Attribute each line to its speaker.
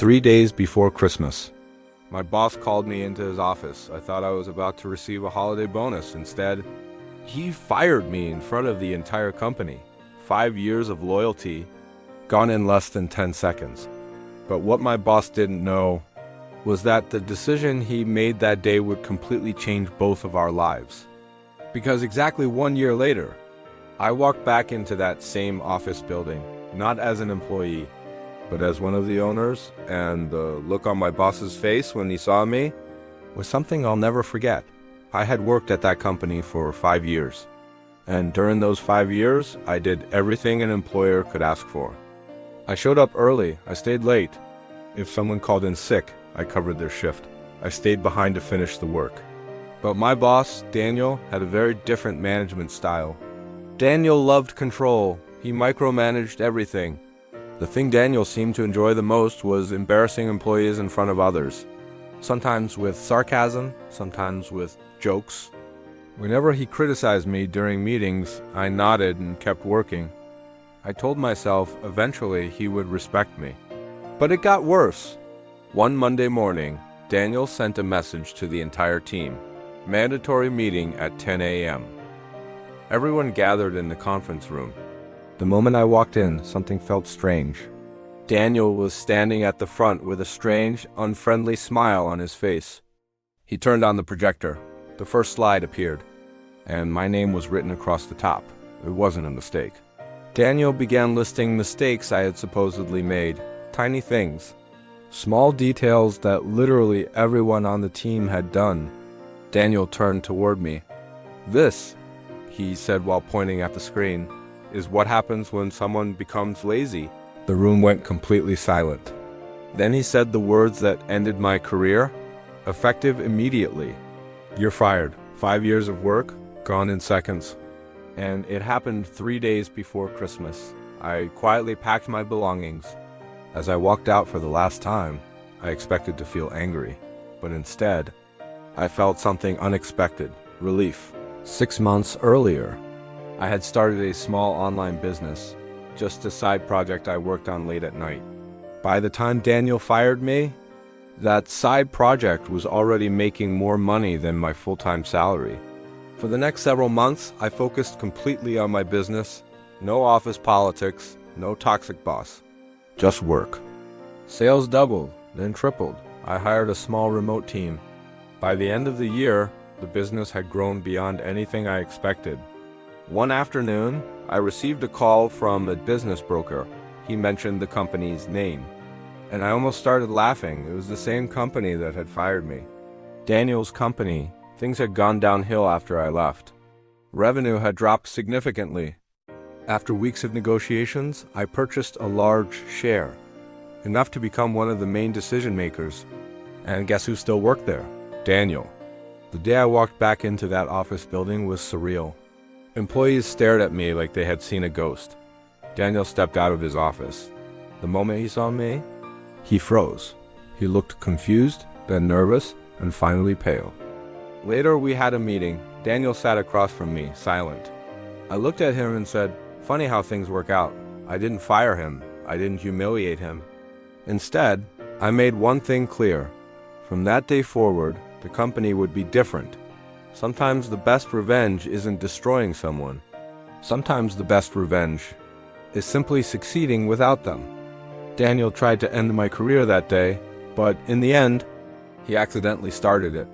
Speaker 1: 3 days before Christmas. My boss called me into his office. I thought I was about to receive a holiday bonus. Instead, he fired me in front of the entire company. 5 years of loyalty, gone in less than 10 seconds. But what my boss didn't know was that the decision he made that day would completely change both of our lives. Because exactly 1 year later, I walked back into that same office building, not as an employee, but as one of the owners, and the look on my boss's face when he saw me was something I'll never forget. I had worked at that company for 5 years, and during those 5 years, I did everything an employer could ask for. I showed up early, I stayed late. If someone called in sick, I covered their shift. I stayed behind to finish the work. But my boss, Daniel, had a very different management style. Daniel loved control. He micromanaged everything. The thing Daniel seemed to enjoy the most was embarrassing employees in front of others. Sometimes with sarcasm, sometimes with jokes. Whenever he criticized me during meetings, I nodded and kept working. I told myself eventually he would respect me. But it got worse. One Monday morning, Daniel sent a message to the entire team. Mandatory meeting at 10 a.m. Everyone gathered in the conference room. The moment I walked in, something felt strange. Daniel was standing at the front with a strange, unfriendly smile on his face. He turned on the projector. The first slide appeared, and my name was written across the top. It wasn't a mistake. Daniel began listing mistakes I had supposedly made. Tiny things. Small details that literally everyone on the team had done. Daniel turned toward me. "This," he said while pointing at the screen, "is what happens when someone becomes lazy." The room went completely silent. Then he said the words that ended my career, effective immediately. "You're fired. 5 years of work, gone in seconds." And it happened 3 days before Christmas. I quietly packed my belongings. As I walked out for the last time, I expected to feel angry, but instead, I felt something unexpected, relief. 6 months earlier, I had started a small online business, just a side project I worked on late at night. By the time Daniel fired me, that side project was already making more money than my full-time salary. For the next several months, I focused completely on my business. No office politics, no toxic boss, just work. Sales doubled, then tripled. I hired a small remote team. By the end of the year, the business had grown beyond anything I expected. One afternoon, I received a call from a business broker. He mentioned the company's name, and I almost started laughing. It was the same company that had fired me. Daniel's company. Things had gone downhill after I left. Revenue had dropped significantly. After weeks of negotiations, I purchased a large share, enough to become one of the main decision makers. And guess who still worked there? Daniel. The day I walked back into that office building was surreal. Employees stared at me like they had seen a ghost. Daniel stepped out of his office. The moment he saw me, he froze. He looked confused, then nervous, and finally pale. Later, we had a meeting. Daniel sat across from me, silent. I looked at him and said, "Funny how things work out. I didn't fire him. I didn't humiliate him. Instead, I made one thing clear. From that day forward, the company would be different. Sometimes the best revenge isn't destroying someone. Sometimes the best revenge is simply succeeding without them." Daniel tried to end my career that day, but in the end, he accidentally started it.